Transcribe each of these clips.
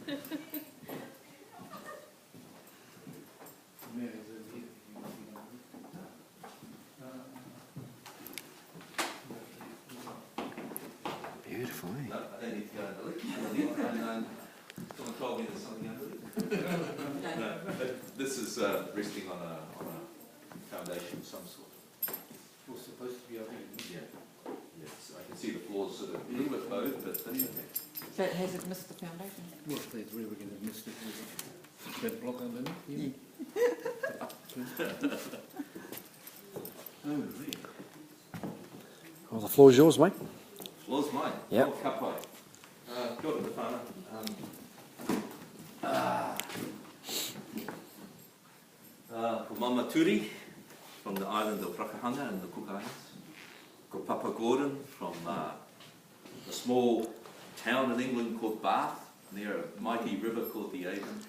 Beautiful, eh? No, I don't need to go under it. Someone told me there's something under it. No, but this is resting on a foundation of some sort. It's supposed to be over here. Yeah. Yes, I can see the floors sort of a little bit bowed, but that's okay. But has it missed the foundation? Well, there's where we're going to miss it. That block underneath. Yeah. Oh, really? Well, the floor's yours, mate. Floor's mine. Yep. Oh, kapai. Kia ora, te whānau. Ko Mama Turi from the island of Rakahanga in the Cook Islands. Ko Papa Gordon from a small town in England called Bath, near a mighty river called the Avon.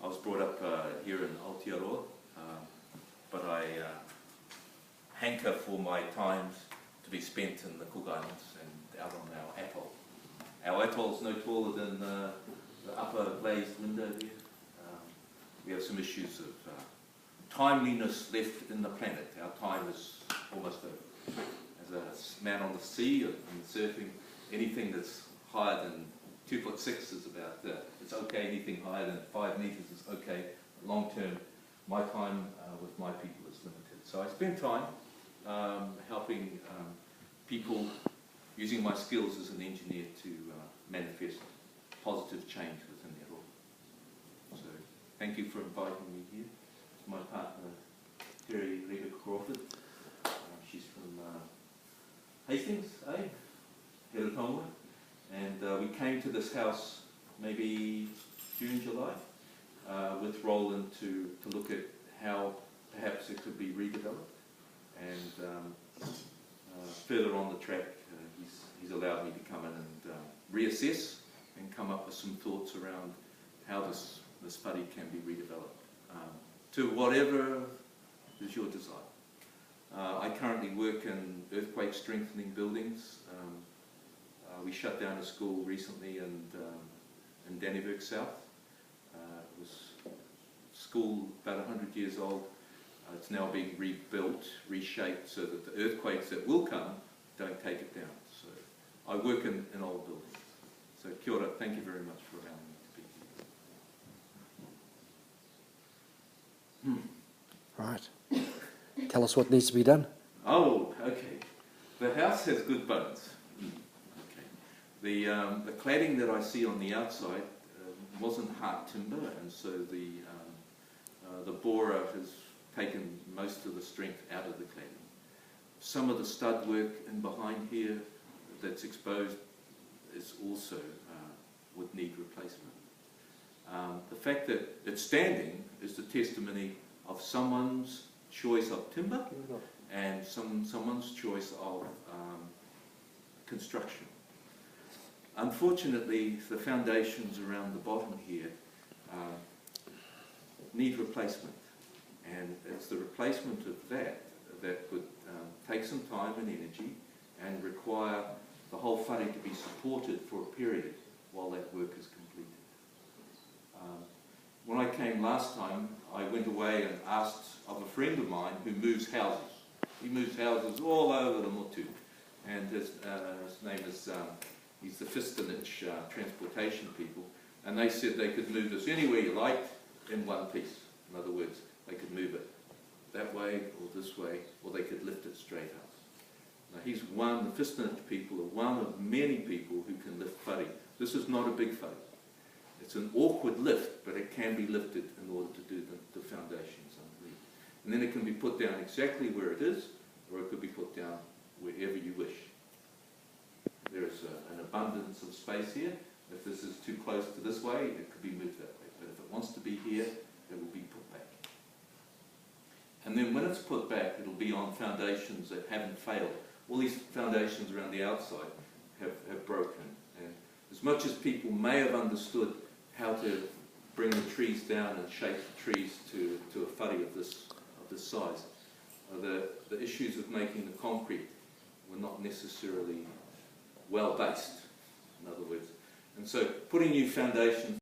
I was brought up here in Aotearoa, but I hanker for my times to be spent in the Cook Islands and out on our atoll. Our atoll's no taller than the upper glazed window here. We have some issues of timeliness left in the planet. Our time is almost over. As a man on the sea and surfing, anything that's higher than 2'6" is about it's okay. Anything higher than 5 meters is okay. Long term, my time with my people is limited. So I spend time helping people, using my skills as an engineer to manifest positive change within their role. So thank you for inviting me here. It's my partner, Terry Rebecca Crawford. She's from Hastings, Heratonga. And we came to this house maybe June, July, with Roland to look at how perhaps it could be redeveloped. And further on the track, he's allowed me to come in and reassess and come up with some thoughts around how this study can be redeveloped to whatever is your desire. I currently work in earthquake strengthening buildings. We shut down a school recently in Dannevirke South. It was a school about 100 years old. It's now being rebuilt, reshaped, so that the earthquakes that will come don't take it down. So I work in old buildings. So kia ora, thank you very much for allowing me to be here. Right. Tell us what needs to be done. Oh, okay. The house has good bones. Okay. The cladding that I see on the outside wasn't hard timber, and so the borer has taken most of the strength out of the cladding. Some of the stud work in behind here that's exposed is also would need replacement. The fact that it's standing is the testimony of someone's choice of timber and someone's choice of construction. Unfortunately, the foundations around the bottom here need replacement, and it's the replacement of that would take some time and energy and require the whole whare to be supported for a period while that work is completed. When I came last time, I went away and asked of a friend of mine who moves houses. He moves houses all over the Motu, and his name is, he's the Fistonich transportation people, and they said they could move this anywhere you liked in one piece. In other words, they could move it that way or this way, or they could lift it straight up. Now he's the Fistonich people are one of many people who can lift whare. This is not a big whare. It's an awkward lift, but it can be lifted in order to do the foundations underneath. And then it can be put down exactly where it is, or it could be put down wherever you wish. There is an abundance of space here. If this is too close to this way, it could be moved that way. But if it wants to be here, it will be put back. And then when it's put back, it'll be on foundations that haven't failed. All these foundations around the outside have broken. And as much as people may have understood how to bring the trees down and shape the trees to a whare of this size, the issues of making the concrete were not necessarily well based, in other words. And so putting new foundations